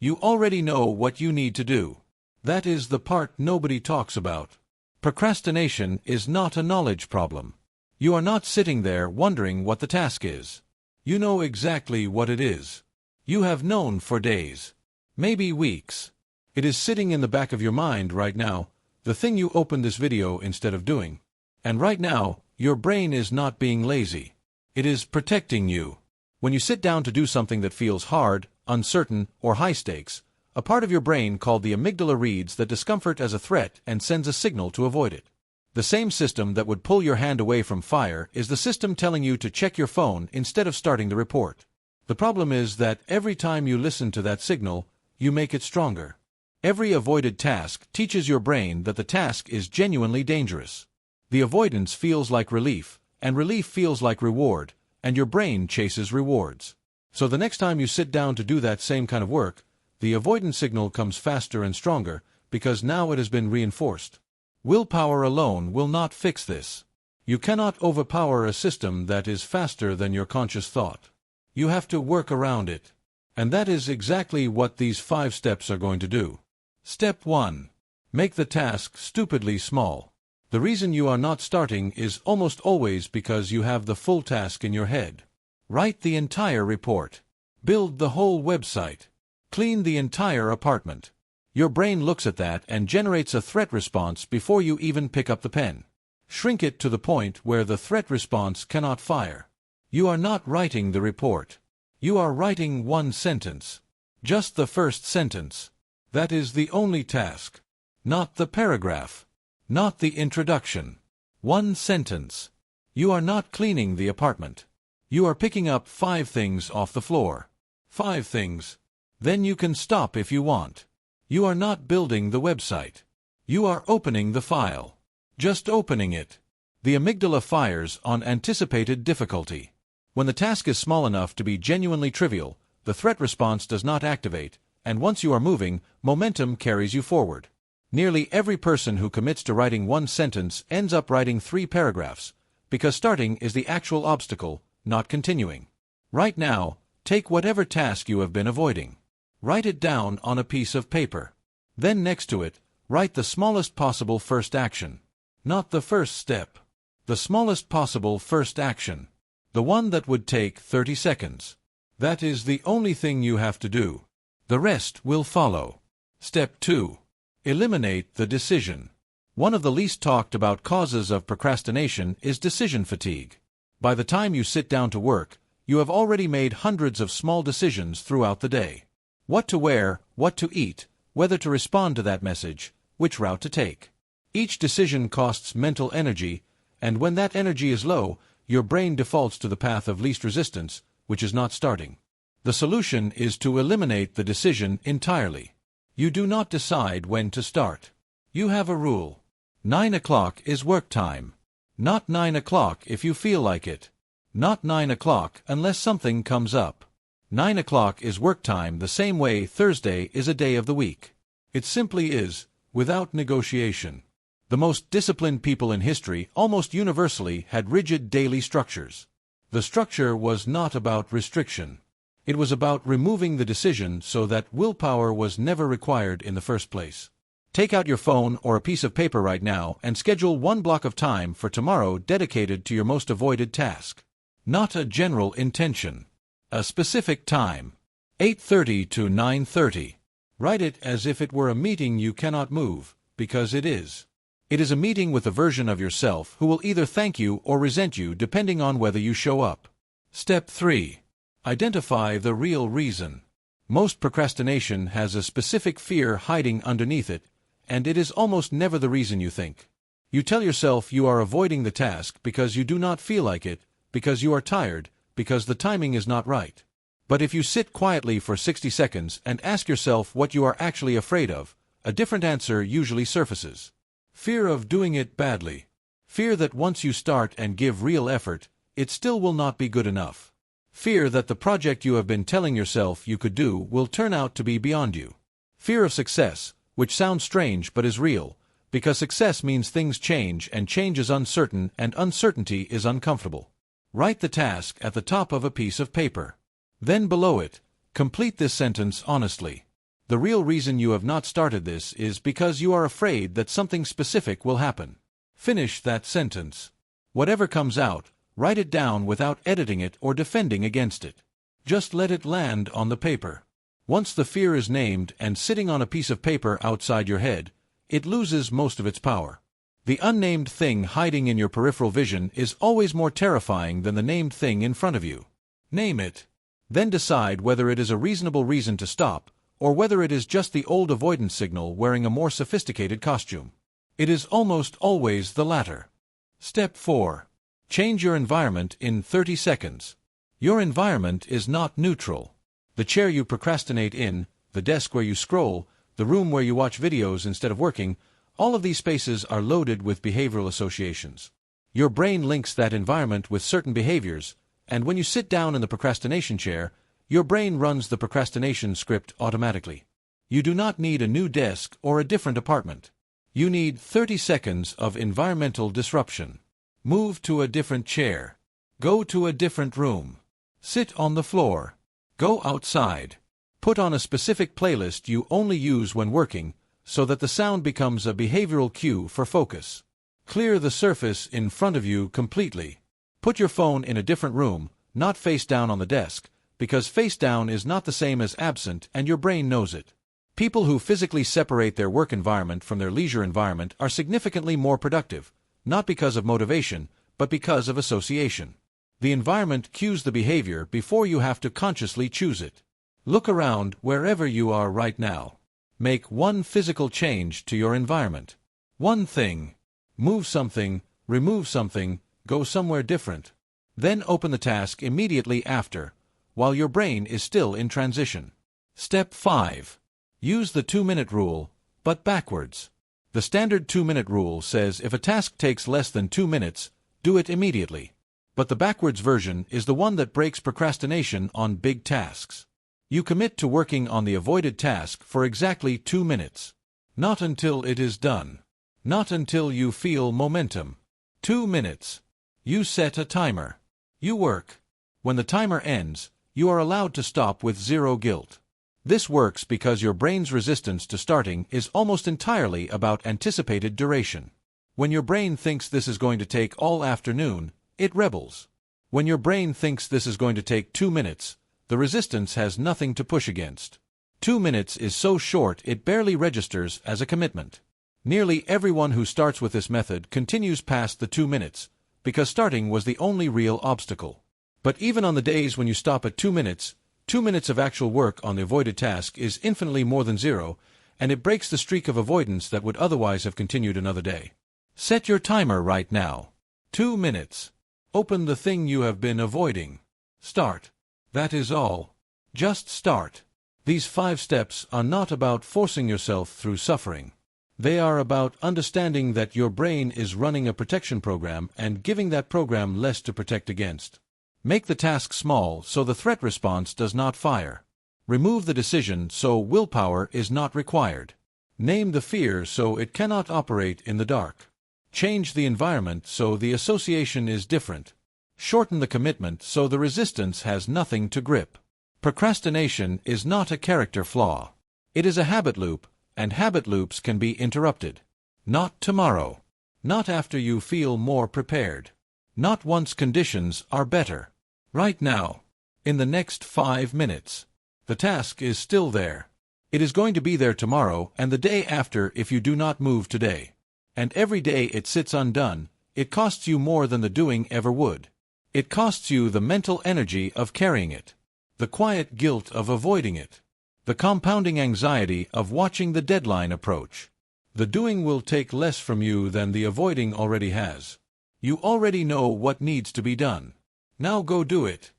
You already know what you need to do. That is the part nobody talks about. Procrastination is not a knowledge problem. You are not sitting there wondering what the task is. You know exactly what it is. You have known for days, maybe weeks. It is sitting in the back of your mind right now, the thing you opened this video instead of doing. And right now, your brain is not being lazy. It is protecting you. When you sit down to do something that feels hard, uncertain, or high stakes, a part of your brain called the amygdala reads that discomfort as a threat and sends a signal to avoid it. The same system that would pull your hand away from fire is the system telling you to check your phone instead of starting the report. The problem is that every time you listen to that signal, you make it stronger. Every avoided task teaches your brain that the task is genuinely dangerous. The avoidance feels like relief, and relief feels like reward, and your brain chases rewards. So the next time you sit down to do that same kind of work, the avoidance signal comes faster and stronger, because now it has been reinforced. Willpower alone will not fix this. You cannot overpower a system that is faster than your conscious thought. You have to work around it. And that is exactly what these 5 steps are going to do. Step 1. Make the task stupidly small. The reason you are not starting is almost always because you have the full task in your head. Write the entire report. Build the whole website. Clean the entire apartment. Your brain looks at that and generates a threat response before you even pick up the pen. Shrink it to the point where the threat response cannot fire. You are not writing the report. You are writing one sentence. Just the first sentence. That is the only task. Not the paragraph. Not the introduction. One sentence. You are not cleaning the apartment. You are picking up 5 things off the floor. 5 things. Then you can stop if you want. You are not building the website. You are opening the file. Just opening it. The amygdala fires on anticipated difficulty. When the task is small enough to be genuinely trivial, the threat response does not activate, and once you are moving, momentum carries you forward. Nearly every person who commits to writing one sentence ends up writing 3 paragraphs, because starting is the actual obstacle, not continuing. Right now, take whatever task you have been avoiding. Write it down on a piece of paper. Then next to it, write the smallest possible first action. Not the first step. The smallest possible first action. The one that would take 30 seconds. That is the only thing you have to do. The rest will follow. Step 2. Eliminate the decision. One of the least talked about causes of procrastination is decision fatigue. By the time you sit down to work, you have already made hundreds of small decisions throughout the day. What to wear, what to eat, whether to respond to that message, which route to take. Each decision costs mental energy, and when that energy is low, your brain defaults to the path of least resistance, which is not starting. The solution is to eliminate the decision entirely. You do not decide when to start. You have a rule. 9 o'clock is work time. Not 9 o'clock if you feel like it. Not 9 o'clock unless something comes up. 9 o'clock is work time the same way Thursday is a day of the week. It simply is, without negotiation. The most disciplined people in history almost universally had rigid daily structures. The structure was not about restriction. It was about removing the decision so that willpower was never required in the first place. Take out your phone or a piece of paper right now and schedule 1 block of time for tomorrow dedicated to your most avoided task. Not a general intention. A specific time. 8:30 to 9:30. Write it as if it were a meeting you cannot move, because it is. It is a meeting with a version of yourself who will either thank you or resent you depending on whether you show up. Step 3. Identify the real reason. Most procrastination has a specific fear hiding underneath it, and it is almost never the reason you think. You tell yourself you are avoiding the task because you do not feel like it, because you are tired, because the timing is not right. But if you sit quietly for 60 seconds and ask yourself what you are actually afraid of, a different answer usually surfaces. Fear of doing it badly. Fear that once you start and give real effort, it still will not be good enough. Fear that the project you have been telling yourself you could do will turn out to be beyond you. Fear of success, which sounds strange but is real, because success means things change and change is uncertain and uncertainty is uncomfortable. Write the task at the top of a piece of paper. Then below it, complete this sentence honestly. The real reason you have not started this is because you are afraid that something specific will happen. Finish that sentence. Whatever comes out, write it down without editing it or defending against it. Just let it land on the paper. Once the fear is named and sitting on a piece of paper outside your head, it loses most of its power. The unnamed thing hiding in your peripheral vision is always more terrifying than the named thing in front of you. Name it. Then decide whether it is a reasonable reason to stop, or whether it is just the old avoidance signal wearing a more sophisticated costume. It is almost always the latter. Step 4. Change your environment in 30 seconds. Your environment is not neutral. The chair you procrastinate in, the desk where you scroll, the room where you watch videos instead of working, all of these spaces are loaded with behavioral associations. Your brain links that environment with certain behaviors, and when you sit down in the procrastination chair, your brain runs the procrastination script automatically. You do not need a new desk or a different apartment. You need 30 seconds of environmental disruption. Move to a different chair. Go to a different room. Sit on the floor. Go outside. Put on a specific playlist you only use when working, so that the sound becomes a behavioral cue for focus. Clear the surface in front of you completely. Put your phone in a different room, not face down on the desk, because face down is not the same as absent and your brain knows it. People who physically separate their work environment from their leisure environment are significantly more productive, not because of motivation, but because of association. The environment cues the behavior before you have to consciously choose it. Look around wherever you are right now. Make one physical change to your environment. One thing. Move something, remove something, go somewhere different. Then open the task immediately after, while your brain is still in transition. Step 5. Use the 2-minute rule, but backwards. The standard 2-minute rule says if a task takes less than 2 minutes, do it immediately. But the backwards version is the one that breaks procrastination on big tasks. You commit to working on the avoided task for exactly 2 minutes. Not until it is done. Not until you feel momentum. 2 minutes. You set a timer. You work. When the timer ends, you are allowed to stop with zero guilt. This works because your brain's resistance to starting is almost entirely about anticipated duration. When your brain thinks this is going to take all afternoon, it rebels. When your brain thinks this is going to take 2 minutes, the resistance has nothing to push against. 2 minutes is so short it barely registers as a commitment. Nearly everyone who starts with this method continues past the 2 minutes, because starting was the only real obstacle. But even on the days when you stop at 2 minutes, 2 minutes of actual work on the avoided task is infinitely more than zero, and it breaks the streak of avoidance that would otherwise have continued another day. Set your timer right now. 2 minutes. Open the thing you have been avoiding. Start. That is all. Just start. These 5 steps are not about forcing yourself through suffering. They are about understanding that your brain is running a protection program and giving that program less to protect against. Make the task small so the threat response does not fire. Remove the decision so willpower is not required. Name the fear so it cannot operate in the dark. Change the environment so the association is different. Shorten the commitment so the resistance has nothing to grip. Procrastination is not a character flaw. It is a habit loop, and habit loops can be interrupted. Not tomorrow. Not after you feel more prepared. Not once conditions are better. Right now. In the next 5 minutes. The task is still there. It is going to be there tomorrow and the day after if you do not move today. And every day it sits undone, it costs you more than the doing ever would. It costs you the mental energy of carrying it, the quiet guilt of avoiding it, the compounding anxiety of watching the deadline approach. The doing will take less from you than the avoiding already has. You already know what needs to be done. Now go do it.